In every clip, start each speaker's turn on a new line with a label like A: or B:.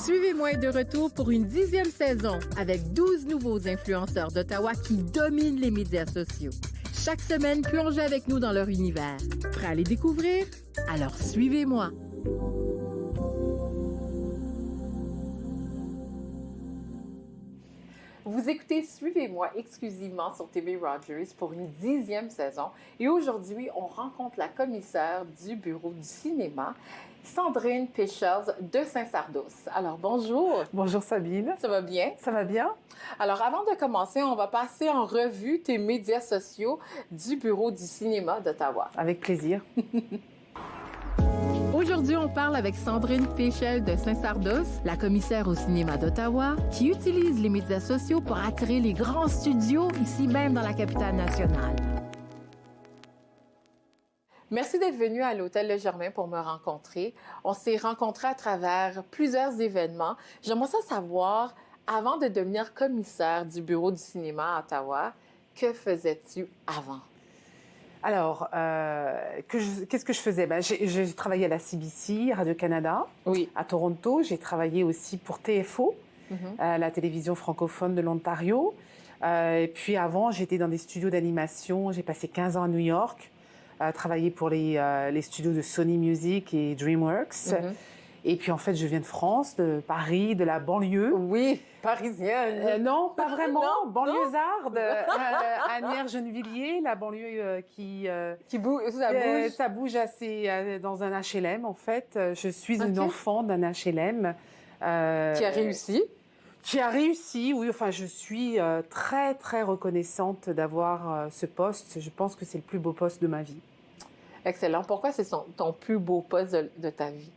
A: Suivez-moi est de retour pour une 10e saison avec 12 nouveaux influenceurs d'Ottawa qui dominent les médias sociaux. Chaque semaine, plongez avec nous dans leur univers. Prêt à les découvrir? Alors suivez-moi. Vous écoutez Suivez-moi exclusivement sur TV Rogers pour une 10e saison. Et aujourd'hui, on rencontre la commissaire du bureau du cinéma, Sandrine Péchels de Saint-Sardos. Alors, bonjour.
B: Bonjour Sabine.
A: Ça va bien?
B: Ça va bien?
A: Alors, avant de commencer, on va passer en revue tes médias sociaux du bureau du cinéma d'Ottawa.
B: Avec plaisir.
A: Aujourd'hui, on parle avec Sandrine Péchels de Saint-Sardos, la commissaire au cinéma d'Ottawa, qui utilise les médias sociaux pour attirer les grands studios ici même dans la capitale nationale. Merci d'être venue à l'Hôtel Le Germain pour me rencontrer. On s'est rencontrés à travers plusieurs événements. J'aimerais savoir, avant de devenir commissaire du bureau du cinéma à Ottawa, que faisais-tu avant?
B: Alors, qu'est-ce que je faisais? J'ai travaillé à la CBC, Radio-Canada,
A: oui,
B: à Toronto. J'ai travaillé aussi pour TFO, la télévision francophone de l'Ontario. Et puis avant, j'étais dans des studios d'animation. J'ai passé 15 ans à New York, travaillé pour les studios de Sony Music et DreamWorks. Et puis en fait, je viens de France, de Paris, de la banlieue.
A: Oui, parisienne.
B: Non, pas vraiment.
A: Non,
B: banlieusarde, Asnières-Gennevilliers, la banlieue qui
A: bouge, ça bouge.
B: Ça bouge assez dans un HLM en fait. Je suis une enfant d'un HLM.
A: Qui a réussi.
B: Qui a réussi, oui. Enfin, je suis très très reconnaissante d'avoir ce poste. Je pense que c'est le plus beau poste de ma vie.
A: Excellent. Pourquoi c'est ton plus beau poste de ta vie?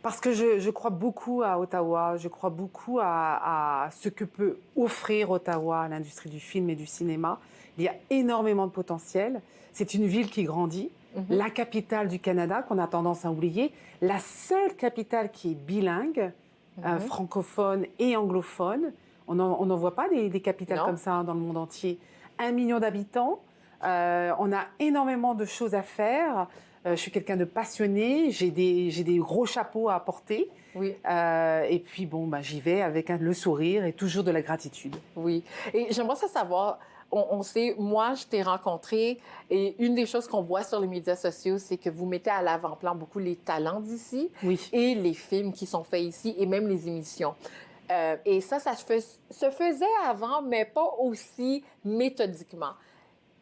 B: Parce que je crois beaucoup à Ottawa, je crois beaucoup à ce que peut offrir Ottawa à l'industrie du film et du cinéma. Il y a énormément de potentiel. C'est une ville qui grandit, la capitale du Canada qu'on a tendance à oublier, la seule capitale qui est bilingue, francophone et anglophone. On n'en voit pas des capitales comme ça dans le monde entier. 1 million d'habitants, on a énormément de choses à faire. Je suis quelqu'un de passionné, j'ai des gros chapeaux à porter.
A: Oui.
B: Et puis j'y vais avec le sourire et toujours de la gratitude.
A: Oui. Et j'aimerais savoir, on sait, moi, je t'ai rencontré et une des choses qu'on voit sur les médias sociaux, c'est que vous mettez à l'avant-plan beaucoup les talents d'ici et les films qui sont faits ici et même les émissions. Et ça se faisait avant, mais pas aussi méthodiquement.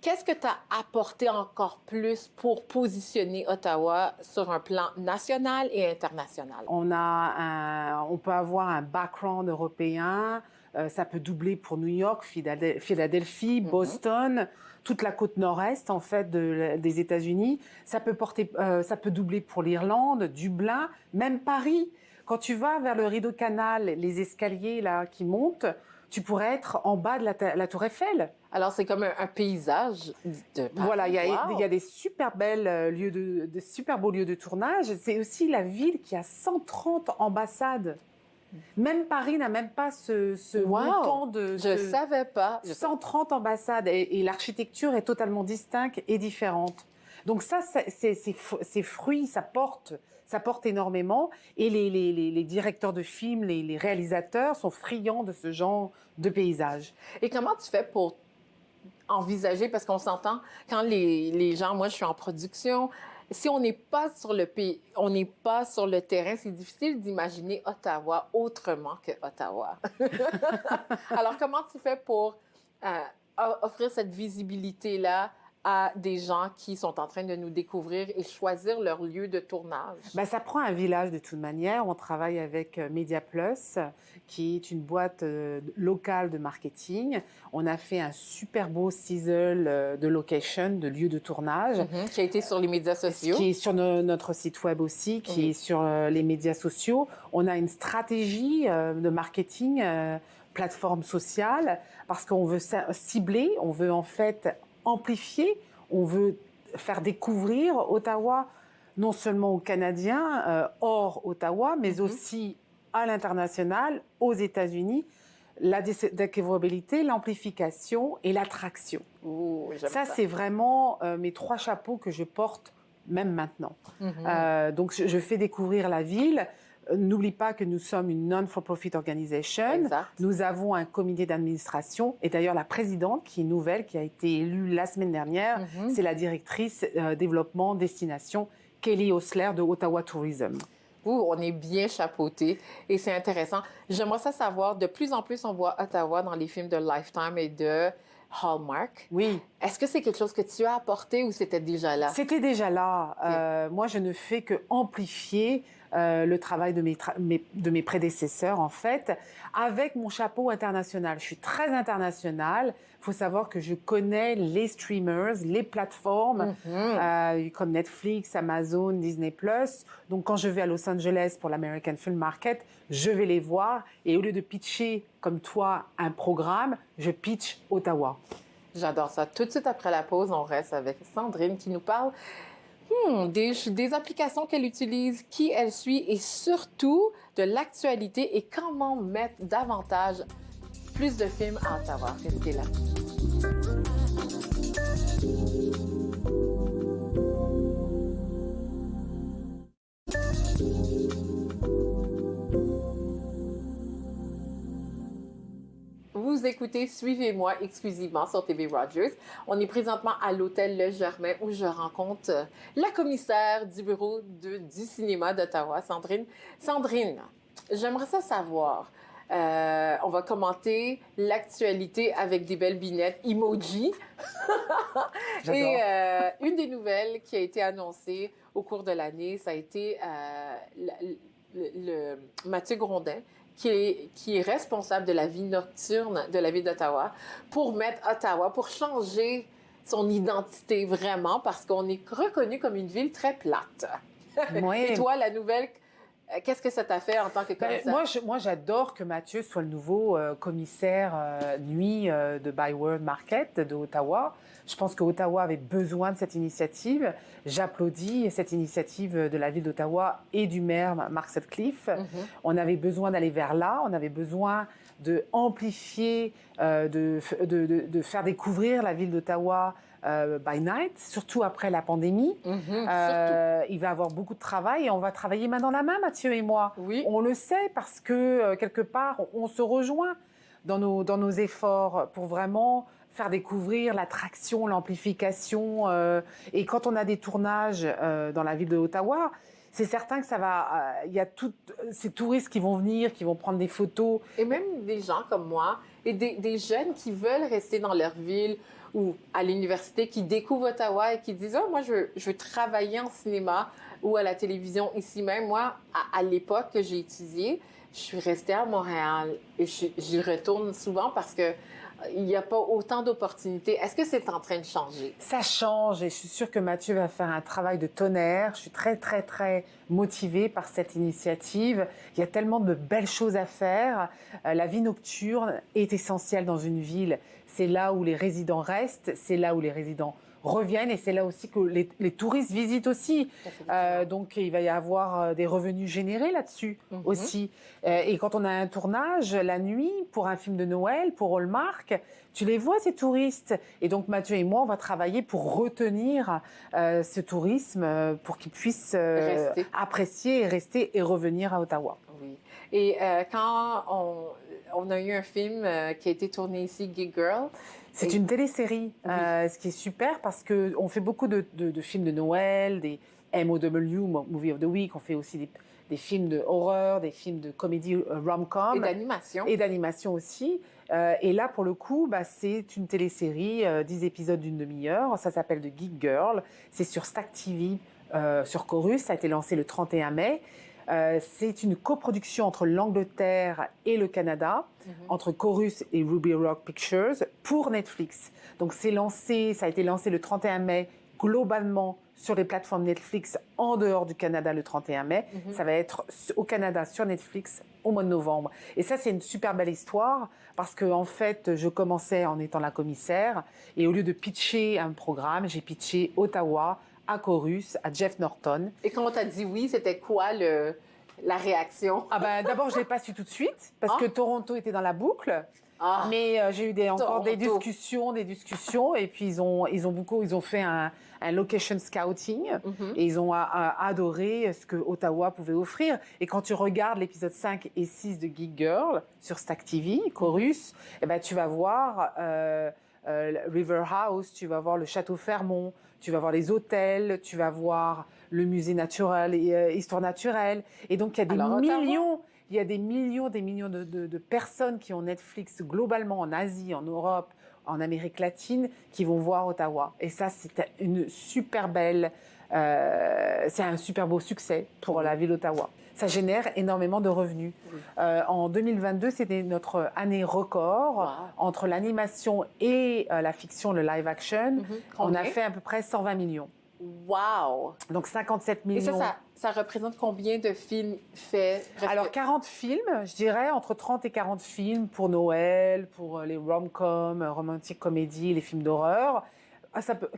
A: Qu'est-ce que tu as apporté encore plus pour positionner Ottawa sur un plan national et international?
B: On peut avoir un background européen, ça peut doubler pour New York, Philadelphie, Boston, toute la côte nord-est en fait des États-Unis. Ça peut doubler pour l'Irlande, Dublin, même Paris. Quand tu vas vers le Rideau Canal, les escaliers là qui montent, tu pourrais être en bas de la Tour Eiffel.
A: Alors, c'est comme un paysage de Paris.
B: Voilà, il y a des super belles de super beaux lieux de tournage. C'est aussi la ville qui a 130 ambassades. Même Paris n'a même pas ce montant de...
A: Je savais pas.
B: 130 ambassades et l'architecture est totalement distincte et différente. Donc ça, c'est fruits, ça porte énormément. Et les directeurs de films, les réalisateurs sont friands de ce genre de paysage.
A: Et comment tu fais pour envisager, parce qu'on s'entend, quand les gens, moi je suis en production, si on n'est pas sur le terrain, c'est difficile d'imaginer Ottawa autrement que Ottawa. Alors, comment tu fais pour offrir cette visibilité-là à des gens qui sont en train de nous découvrir et choisir leur lieu de tournage?
B: Ça prend un village de toute manière. On travaille avec Media Plus, qui est une boîte locale de marketing. On a fait un super beau sizzle de location, de lieu de tournage.
A: Qui a été sur les médias sociaux.
B: Qui est sur notre site web aussi, qui est sur les médias sociaux. On a une stratégie de marketing, plateforme sociale, parce qu'on veut cibler, on veut en fait amplifier, on veut faire découvrir Ottawa non seulement aux Canadiens hors Ottawa, mais aussi à l'international, aux États-Unis, la découvrabilité, l'amplification et l'attraction. Ça, c'est vraiment mes 3 chapeaux que je porte même maintenant. Donc, je fais découvrir la ville. n'oublie pas que nous sommes une non-for-profit organization.
A: Exact.
B: Nous avons un comité d'administration. Et d'ailleurs, la présidente, qui est nouvelle, qui a été élue la semaine dernière, c'est la directrice développement destination, Kelly Osler de Ottawa Tourism.
A: On est bien chapeauté et c'est intéressant. J'aimerais ça savoir, de plus en plus, on voit Ottawa dans les films de Lifetime et de Hallmark.
B: Oui.
A: Est-ce que c'est quelque chose que tu as apporté ou c'était déjà là?
B: C'était déjà là. Moi, je ne fais que amplifier le travail de mes prédécesseurs, en fait, avec mon chapeau international. Je suis très internationale. Il faut savoir que je connais les streamers, les plateformes comme Netflix, Amazon, Disney+. Donc, quand je vais à Los Angeles pour l'American Film Market, je vais les voir. Et au lieu de pitcher, comme toi, un programme, je pitch Ottawa.
A: J'adore ça. Tout de suite après la pause, on reste avec Sandrine qui nous parle des applications qu'elle utilise, qui elle suit et surtout de l'actualité et comment mettre davantage plus de films à Ottawa. Restez là. Vous écoutez Suivez-moi exclusivement sur TV Rogers. On est présentement à l'hôtel Le Germain où je rencontre la commissaire du bureau du cinéma d'Ottawa, Sandrine. Sandrine, j'aimerais ça savoir. On va commenter l'actualité avec des belles binettes emoji. Et une des nouvelles qui a été annoncée au cours de l'année, ça a été Mathieu Grondin, qui est responsable de la vie nocturne de la ville d'Ottawa, pour mettre Ottawa, pour changer son identité vraiment, parce qu'on est reconnu comme une ville très plate.
B: Oui.
A: Et toi, la nouvelle, qu'est-ce que ça t'a fait en tant que commissaire?
B: Moi, j'adore que Mathieu soit le nouveau commissaire nuit de Byward Market de Ottawa. Je pense qu'Ottawa avait besoin de cette initiative. J'applaudis cette initiative de la ville d'Ottawa et du maire Mark Sutcliffe. On avait besoin d'aller vers là. On avait besoin de amplifier, de faire découvrir la ville d'Ottawa by night, surtout après la pandémie. Il va y avoir beaucoup de travail et on va travailler main dans la main, Mathieu et moi.
A: Oui.
B: On le sait parce que quelque part, on se rejoint dans nos efforts pour vraiment faire découvrir l'attraction, l'amplification. Et quand on a des tournages dans la ville de Ottawa, c'est certain que ça va. Il y a tous ces touristes qui vont venir, qui vont prendre des photos.
A: Et même des gens comme moi, et des jeunes qui veulent rester dans leur ville ou à l'université, qui découvrent Ottawa et qui disent « Oh, moi, je veux travailler en cinéma ou à la télévision ici même. » Moi, à l'époque que j'ai étudié, je suis restée à Montréal et j'y retourne souvent parce que il n'y a pas autant d'opportunités. Est-ce que c'est en train de changer?
B: Ça change et je suis sûre que Mathieu va faire un travail de tonnerre. Je suis très, très, très motivée par cette initiative. Il y a tellement de belles choses à faire. La vie nocturne est essentielle dans une ville. C'est là où les résidents restent, c'est là où les résidents reviennent et c'est là aussi que les touristes visitent aussi. Donc, il va y avoir des revenus générés là-dessus aussi. Et quand on a un tournage la nuit pour un film de Noël, pour Hallmark, tu les vois, ces touristes. Et donc, Mathieu et moi, on va travailler pour retenir ce tourisme pour qu'ils puissent apprécier et rester et revenir à Ottawa.
A: Oui. Et quand on a eu un film qui a été tourné ici, Gig Girl.
B: C'est une télésérie, ce qui est super parce qu'on fait beaucoup de films de Noël, des MOW, Movie of the Week, on fait aussi des films de horreur, des films de comédie rom-com.
A: Et d'animation.
B: Et d'animation aussi. Et là, pour le coup, c'est une télésérie, 10 épisodes d'une demi-heure. Ça s'appelle The Geek Girl. C'est sur Stack TV, sur Corus. Ça a été lancé le 31 mai. C'est une coproduction entre l'Angleterre et le Canada, entre Corus et Ruby Rock Pictures, pour Netflix. Donc, ça a été lancé le 31 mai, globalement sur les plateformes Netflix en dehors du Canada le 31 mai. Ça va être au Canada sur Netflix au mois de novembre. Et ça, c'est une super belle histoire parce que, en fait, je commençais en étant la commissaire et au lieu de pitcher un programme, j'ai pitché Ottawa, à Corus, à Jeff Norton.
A: Et quand on t'a dit oui, c'était quoi la réaction?
B: D'abord, je ne l'ai pas su tout de suite parce que Toronto était dans la boucle. Mais j'ai eu encore des discussions, et puis ils ont fait un location scouting, et ils ont adoré ce que Ottawa pouvait offrir. Et quand tu regardes l'épisode 5 et 6 de Geek Girl sur Stack TV, Chorus, eh ben, tu vas voir River House, tu vas voir le Château Fermont, tu vas voir les hôtels, tu vas voir le musée naturel et histoire naturelle. Et donc, il y a des millions de personnes qui ont Netflix globalement en Asie, en Europe, en Amérique latine, qui vont voir Ottawa. Et ça, c'est c'est un super beau succès pour la ville d'Ottawa. Ça génère énormément de revenus. En 2022, c'était notre année record. Entre l'animation et la fiction, le live action. On a fait à peu près 120 millions.
A: Wow!
B: Donc 57 millions.
A: Et ça représente combien de films faits?
B: Alors 40 films, je dirais, entre 30 et 40 films pour Noël, pour les rom-coms, romantic comédies, les films d'horreur.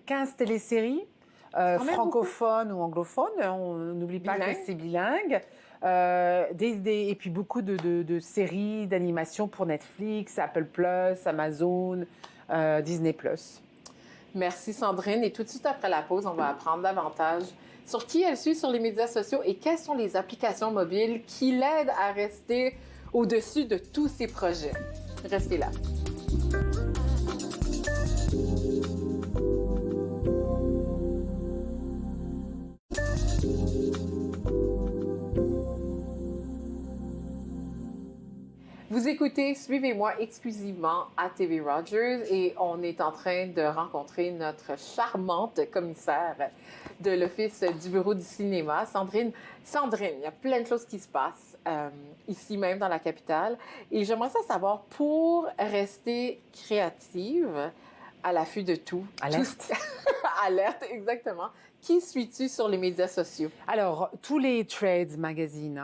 B: 15 téléséries, francophones ou anglophones. On n'oublie pas que c'est bilingue. Et puis beaucoup de séries d'animation pour Netflix, Apple+, Amazon, Disney+.
A: Merci Sandrine. Et tout de suite après la pause, on va apprendre davantage sur qui elle suit sur les médias sociaux et quelles sont les applications mobiles qui l'aident à rester au-dessus de tous ses projets. Restez là. Vous écoutez Suivez-moi exclusivement à TV Rogers et on est en train de rencontrer notre charmante commissaire de l'Office du Bureau du cinéma, Sandrine. Sandrine, il y a plein de choses qui se passent ici même dans la capitale et j'aimerais savoir, pour rester créative, à l'affût de tout.
B: Alerte.
A: Alerte, exactement. Qui suis-tu sur les médias sociaux?
B: Alors, tous les trades magazines,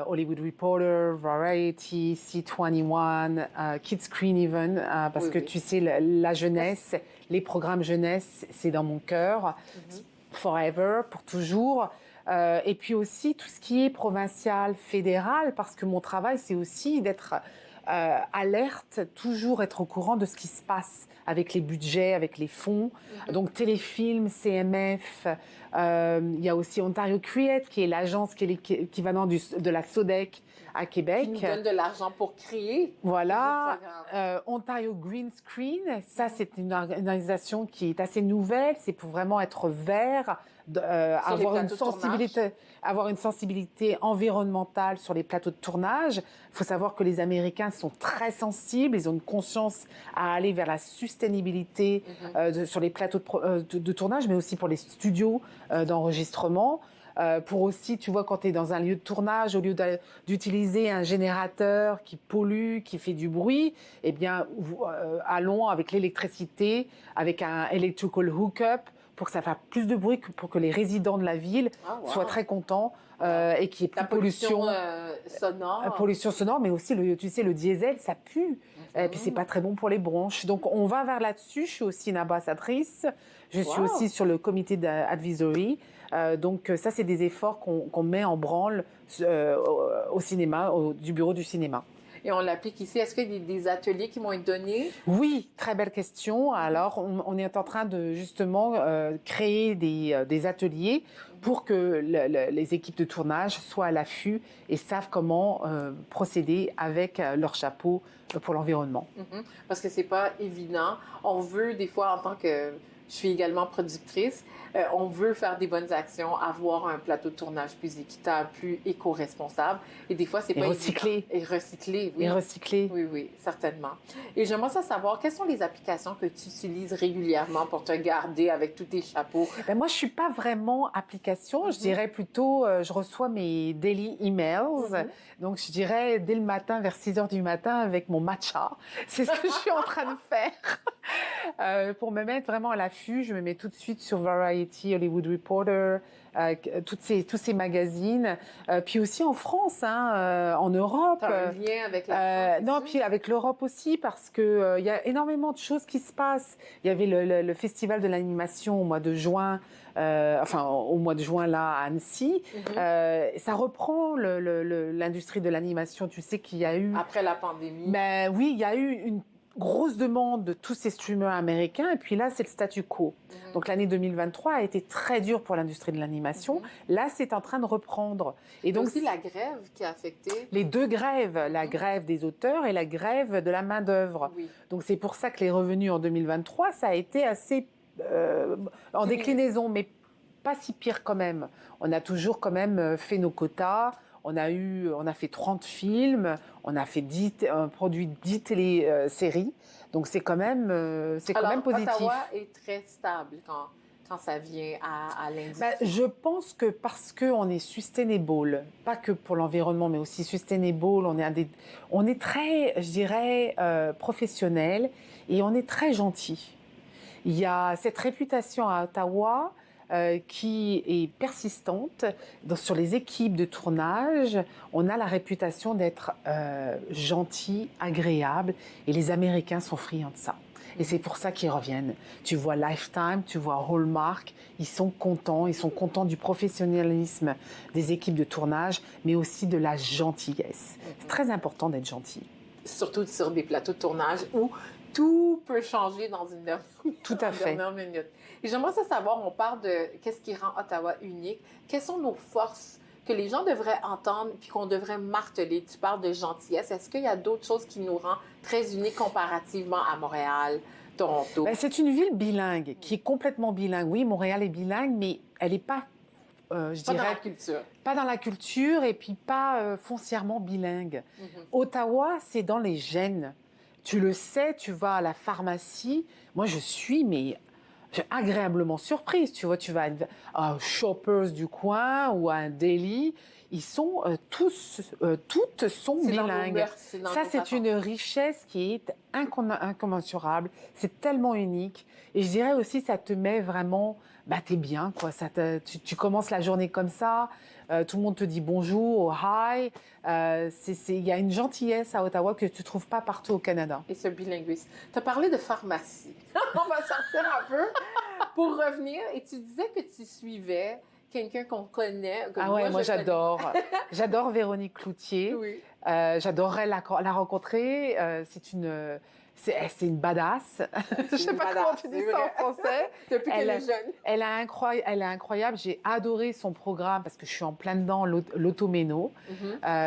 B: Hollywood Reporter, Variety, C21, Kids Screen Even, parce que tu sais, la jeunesse, les programmes jeunesse, c'est dans mon cœur. Forever, pour toujours. Et puis aussi, tout ce qui est provincial, fédéral, parce que mon travail, c'est aussi d'être alerte, toujours être au courant de ce qui se passe avec les budgets, avec les fonds. Donc téléfilm, CMF, il y a aussi Ontario Create, qui est l'agence qui est l'équivalent de la SODEC à Québec.
A: Qui nous donne de l'argent pour créer.
B: Voilà. Ontario Green Screen, ça c'est une organisation qui est assez nouvelle, c'est pour vraiment être vert, avoir une sensibilité environnementale sur les plateaux de tournage. Il faut savoir que les Américains sont très sensibles, ils ont une conscience à aller vers la sustainabilité sur les plateaux de tournage, mais aussi pour les studios d'enregistrement. Pour aussi, tu vois, quand tu es dans un lieu de tournage, au lieu d'utiliser un générateur qui pollue, qui fait du bruit, eh bien, allons avec l'électricité, avec un electrical hookup, pour que ça fasse plus de bruit, pour que les résidents de la ville soient très contents et qu'il n'y ait plus de pollution
A: sonore.
B: Pollution sonore, mais aussi, tu sais, le diesel, ça pue. Et puis, c'est pas très bon pour les bronches. Donc, on va vers là-dessus. Je suis aussi une ambassadrice. Je suis aussi sur le comité d'advisory. Donc, ça, c'est des efforts qu'on met en branle au cinéma, du bureau du cinéma.
A: Et on l'applique ici. Est-ce qu'il y a des ateliers qui vont être donnés?
B: Oui, très belle question. Alors, on est en train de justement créer des ateliers pour que les équipes de tournage soient à l'affût et savent comment procéder avec leur chapeau pour l'environnement.
A: Parce que c'est pas évident. On veut des fois, en tant que... Je suis également productrice. On veut faire des bonnes actions, avoir un plateau de tournage plus équitable, plus éco-responsable. Et des fois, c'est pas
B: recyclé.
A: Et recyclé, oui.
B: Et recyclé.
A: Oui, oui, certainement. Et j'aimerais savoir, quelles sont les applications que tu utilises régulièrement pour te garder avec tous tes chapeaux?
B: Ben moi, je suis pas vraiment application. Je dirais plutôt, je reçois mes daily emails. Donc, je dirais dès le matin, vers 6 heures du matin, avec mon matcha. C'est ce que je suis en train de faire. Pour me mettre vraiment à l'affût, je me mets tout de suite sur Variety, Hollywood Reporter, tous ces magazines. Puis aussi en France, en Europe.
A: T'as un lien avec la France?
B: Non, puis avec l'Europe aussi, parce que il y a énormément de choses qui se passent. Il y avait le festival de l'animation au mois de juin, au mois de juin là à Annecy. Ça reprend l'industrie de l'animation. Tu sais qu'il y a eu
A: après la pandémie.
B: Ben oui, il y a eu une grosse demande de tous ces streamers américains, et puis là, c'est le statu quo. Donc l'année 2023 a été très dure pour l'industrie de l'animation. Là, c'est en train de reprendre.
A: Et donc aussi la grève qui a affecté.
B: Les deux grèves, la grève des auteurs et la grève de la main-d'œuvre.
A: Oui.
B: Donc c'est pour ça que les revenus en 2023, ça a été assez en déclinaison, mais pas si pire quand même. On a toujours quand même fait nos quotas. On a fait 30 films, on a fait produit 10 téléséries, donc c'est quand même positif.
A: Ottawa est très stable quand ça vient à l'industrie.
B: Je pense que parce qu'on est sustainable, pas que pour l'environnement, mais aussi sustainable, on est très, je dirais, professionnel et on est très gentil. Il y a cette réputation à Ottawa qui est persistante. Sur les équipes de tournage, on a la réputation d'être gentil, agréable, et les Américains sont friands de ça. Et c'est pour ça qu'ils reviennent. Tu vois Lifetime, tu vois Hallmark, ils sont contents du professionnalisme des équipes de tournage, mais aussi de la gentillesse. C'est très important d'être gentil.
A: Surtout sur des plateaux de tournage où tout peut changer dans une dernière minute. Et j'aimerais savoir, on parle de qu'est-ce qui rend Ottawa unique. Quelles sont nos forces que les gens devraient entendre puis qu'on devrait marteler? Tu parles de gentillesse. Est-ce qu'il y a d'autres choses qui nous rendent très uniques comparativement à Montréal, Toronto?
B: C'est une ville bilingue, qui est complètement bilingue. Oui, Montréal est bilingue, mais elle n'est pas,
A: pas dans la culture.
B: Pas dans la culture et puis pas foncièrement bilingue. Ottawa, c'est dans les gènes. Tu le sais, tu vas à la pharmacie. Moi, je suis agréablement surprise. Tu vois, tu vas à un Shoppers du coin ou à un Deli. Ils sont toutes sont bilingues. Ça, c'est une richesse qui est incommensurable. C'est tellement unique. Et je dirais aussi, ça te met vraiment, t'es bien, quoi. Tu commences la journée comme ça. Tout le monde te dit bonjour, hi. Il y a une gentillesse à Ottawa que tu ne trouves pas partout au Canada.
A: Et ce bilinguisme. Tu as parlé de pharmacie. On va sortir un peu pour revenir. Et tu disais que tu suivais quelqu'un qu'on connaît.
B: Moi j'adore. J'adore Véronique Cloutier.
A: Oui.
B: J'adorerais la rencontrer. C'est une badass. Je ne sais pas comment tu dis ça en français.
A: Depuis qu'elle est jeune.
B: Elle est incroyable. J'ai adoré son programme parce que je suis en plein dedans, l'automéno.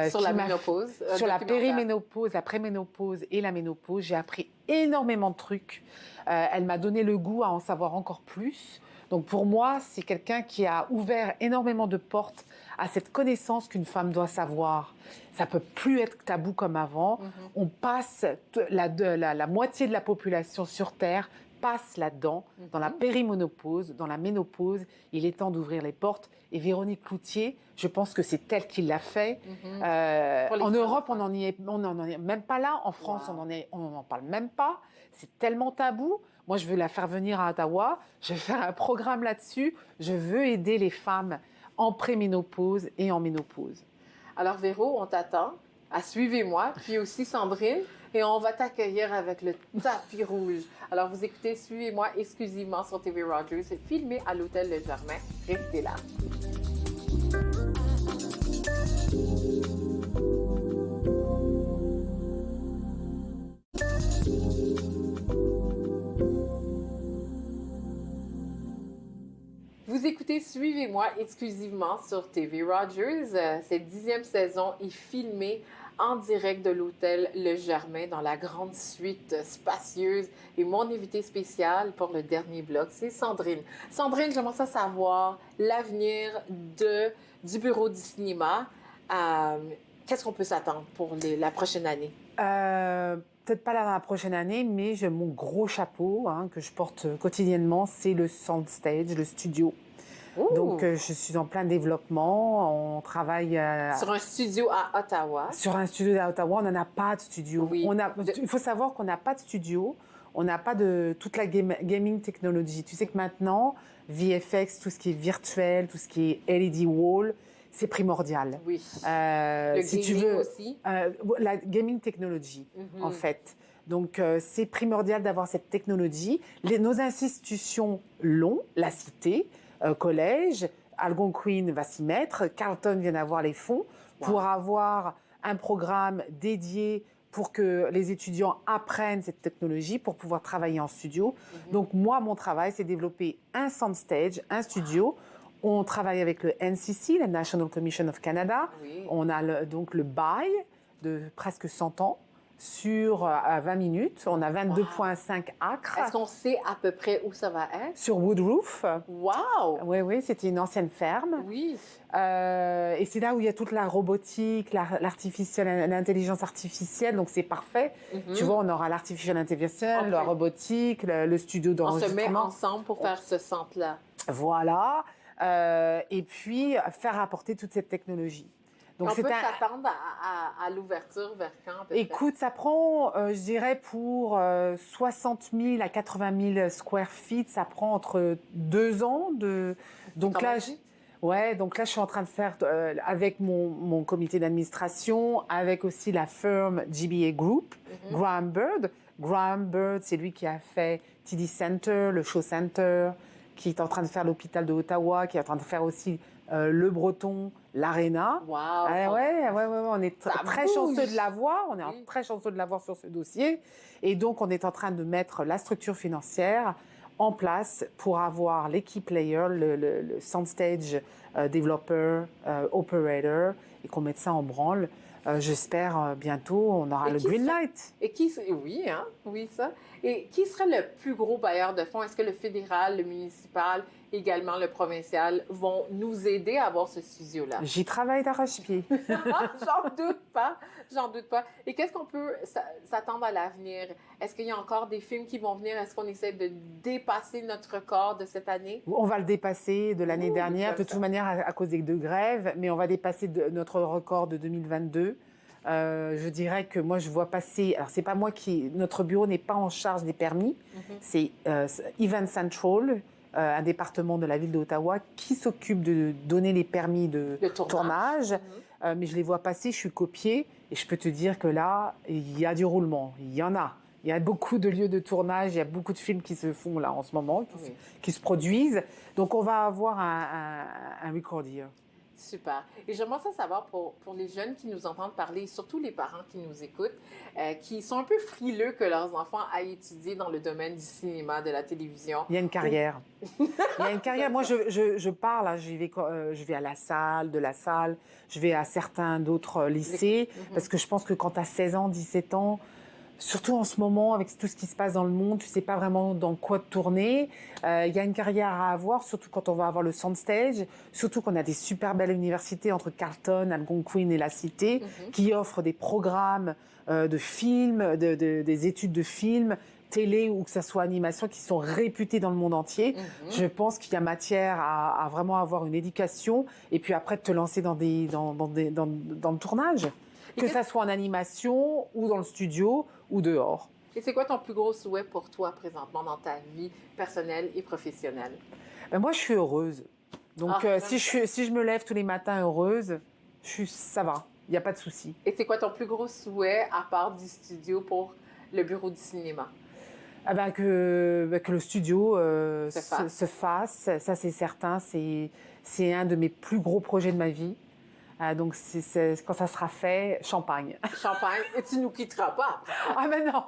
A: Sur la ménopause.
B: Sur la périménopause, la préménopause et la ménopause. J'ai appris énormément de trucs. Elle m'a donné le goût à en savoir encore plus. Donc pour moi, c'est quelqu'un qui a ouvert énormément de portes à cette connaissance qu'une femme doit savoir. Ça peut plus être tabou comme avant. On passe la moitié de la population sur Terre passe là-dedans, dans la périménopause, dans la ménopause. Il est temps d'ouvrir les portes. Et Véronique Cloutier, je pense que c'est elle qui l'a fait. En Europe, on n'en est même pas là. En France, on n'en parle même pas. C'est tellement tabou. Moi, je veux la faire venir à Ottawa. Je vais faire un programme là-dessus. Je veux aider les femmes en préménopause et en ménopause.
A: Alors, Véro, on t'attend à Suivez-moi, puis aussi Sandrine, et on va t'accueillir avec le tapis rouge. Alors, vous écoutez Suivez-moi exclusivement sur TV Rogers, filmé à l'Hôtel Le Germain. Restez là. Vous écoutez Suivez-moi exclusivement sur TV Rogers. Cette 10e saison est filmée en direct de l'Hôtel Le Germain dans la grande suite spacieuse. Et mon invité spécial pour le dernier bloc, c'est Sandrine. Sandrine, j'aimerais savoir l'avenir du Bureau du cinéma. Qu'est-ce qu'on peut s'attendre pour la prochaine année?
B: Peut-être pas la prochaine année, mais mon gros chapeau que je porte quotidiennement, c'est le Soundstage, le studio. Ouh. Donc, je suis en plein développement. On travaille...
A: sur un studio à Ottawa.
B: Sur un studio à Ottawa. On n'en a pas de studio.
A: Oui.
B: Il faut savoir qu'on n'a pas de studio. on n'a pas de toute la gaming technology. Tu sais que maintenant, VFX, tout ce qui est virtuel, tout ce qui est LED wall, c'est primordial.
A: Oui. Le
B: si
A: gaming
B: tu veux,
A: aussi.
B: La gaming technology, en fait. Donc, c'est primordial d'avoir cette technologie. Nos institutions l'ont, la cité, collège, Algonquin va s'y mettre, Carleton vient d'avoir les fonds pour avoir un programme dédié pour que les étudiants apprennent cette technologie pour pouvoir travailler en studio. Donc, moi, mon travail, c'est développer un soundstage, un studio. On travaille avec le NCC, la National Commission of Canada.
A: Oui.
B: On a donc le bail de presque 100 ans sur 20 minutes. On a 22,5 acres.
A: Est-ce qu'on sait à peu près où ça va être?
B: Sur Woodroof.
A: Wow!
B: Oui, c'était une ancienne ferme.
A: Oui.
B: Et c'est là où il y a toute la robotique, l'intelligence artificielle, donc c'est parfait. Tu vois, on aura l'artificial intelligence, la robotique, le studio d'enregistrement.
A: On se met ensemble pour faire ce centre-là.
B: Voilà. Et puis, faire apporter toute cette technologie.
A: Donc, on peut s'attendre à l'ouverture vers quand?
B: Écoute, ça prend, je dirais, pour 60 000 à 80 000 square feet, ça prend entre 2 ans. Donc là, je suis en train de faire avec mon comité d'administration, avec aussi la firme GBA Group, Graham Bird. Graham Bird, c'est lui qui a fait TD Center, le Show Center, qui est en train de faire l'hôpital de Ottawa, qui est en train de faire aussi le Breton, l'Arena.
A: Wow!
B: On est très chanceux de l'avoir. On est très chanceux de l'avoir sur ce dossier. Et donc, on est en train de mettre la structure financière en place pour avoir les key players, le soundstage developer, operator, et qu'on mette ça en branle. J'espère bientôt, on aura le green light.
A: Oui, ça. Et qui serait le plus gros bailleur de fonds? Est-ce que le fédéral, le municipal, également le provincial vont nous aider à avoir ce studio-là?
B: J'y travaille d'arrache-pied.
A: J'en doute pas. Et qu'est-ce qu'on peut s'attendre à l'avenir? Est-ce qu'il y a encore des films qui vont venir? Est-ce qu'on essaie de dépasser notre record de cette année?
B: On va le dépasser de l'année dernière, de toute manière à cause des 2 grèves, mais on va dépasser notre record de 2022. Je dirais que moi, je vois passer... Alors, c'est pas moi notre bureau n'est pas en charge des permis. C'est Event Central, un département de la ville d'Ottawa, qui s'occupe de donner les permis de tournage. Mais je les vois passer, je suis copiée. Et je peux te dire que là, il y a du roulement. Il y en a. Il y a beaucoup de lieux de tournage. Il y a beaucoup de films qui se font là en ce moment, qui se produisent. Donc, on va avoir un record year.
A: Super. Et j'aimerais savoir pour les jeunes qui nous entendent parler, surtout les parents qui nous écoutent, qui sont un peu frileux que leurs enfants aillent étudier dans le domaine du cinéma, de la télévision.
B: Il y a une carrière. Il y a une carrière. Moi, je pars, là, je vais à la salle, je vais à certains d'autres lycées, parce que je pense que quand tu as 16 ans, 17 ans, surtout en ce moment, avec tout ce qui se passe dans le monde, tu ne sais pas vraiment dans quoi tourner. Il y a une carrière à avoir, surtout quand on va avoir le soundstage, surtout qu'on a des super belles universités entre Carleton, Algonquin et la Cité, qui offrent des programmes de films, des études de films, télé ou que ce soit animation, qui sont réputés dans le monde entier. Je pense qu'il y a matière à vraiment avoir une éducation et puis après de te lancer dans le tournage. Que ça soit en animation ou dans le studio ou dehors.
A: Et c'est quoi ton plus gros souhait pour toi présentement dans ta vie personnelle et professionnelle?
B: Moi, je suis heureuse. Donc, si je me lève tous les matins heureuse, ça va. Il n'y a pas de souci.
A: Et c'est quoi ton plus gros souhait à part du studio pour le bureau du cinéma?
B: Que le studio se fasse. Ça, c'est certain. C'est un de mes plus gros projets de ma vie. Donc, quand ça sera fait, champagne.
A: Champagne. Et tu nous quitteras pas.
B: Ah, mais non.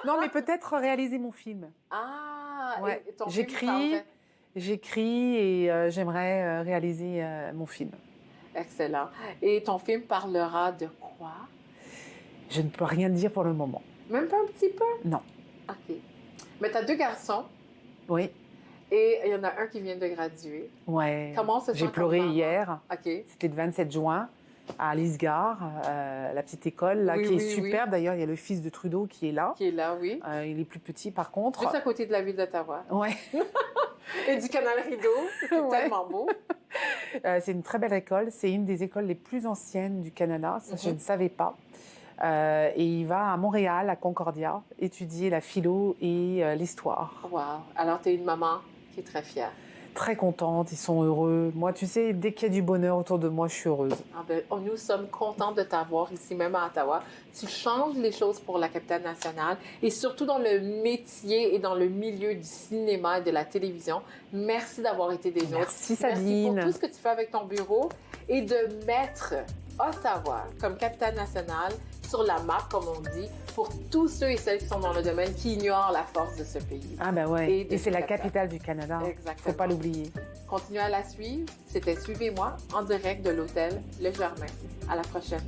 B: Non, mais peut-être réaliser mon film.
A: Ah,
B: ouais.
A: Et ton
B: J'écris et j'aimerais réaliser mon film.
A: Excellent. Et ton film parlera de quoi?
B: Je ne peux rien dire pour le moment.
A: Même pas un petit peu?
B: Non.
A: OK. Mais tu as 2 garçons.
B: Oui.
A: Et il y en a un qui vient de graduer.
B: Ouais.
A: Comment se sent?
B: J'ai pleuré hier.
A: OK.
B: C'était le 27 juin à Lisgar, la petite école, là, qui est superbe. D'ailleurs, il y a le fils de Trudeau qui est là.
A: Qui est là, oui.
B: Il est plus petit, par contre.
A: Juste à côté de la ville d'Ottawa.
B: Oui.
A: Et du canal Rideau. C'est tellement beau.
B: C'est une très belle école. C'est une des écoles les plus anciennes du Canada. Ça, je ne savais pas. Et il va à Montréal, à Concordia, étudier la philo et l'histoire.
A: Wow. Alors, tu es une maman qui est très fière.
B: Très contente, ils sont heureux. Moi, tu sais, dès qu'il y a du bonheur autour de moi, je suis heureuse.
A: Nous sommes contents de t'avoir ici, même à Ottawa. Tu changes les choses pour la capitale nationale et surtout dans le métier et dans le milieu du cinéma et de la télévision. Merci d'avoir été des nôtres.
B: Merci, Sabine.
A: Merci pour tout ce que tu fais avec ton bureau et de mettre Ottawa comme capitale nationale sur la map, comme on dit, pour tous ceux et celles qui sont dans le domaine, qui ignorent la force de ce pays.
B: Ah ben ouais, et c'est la capitale du Canada.
A: Exactement.
B: Faut pas l'oublier.
A: Continuez à la suivre. C'était Suivez-moi en direct de l'hôtel Le Germain. À la prochaine.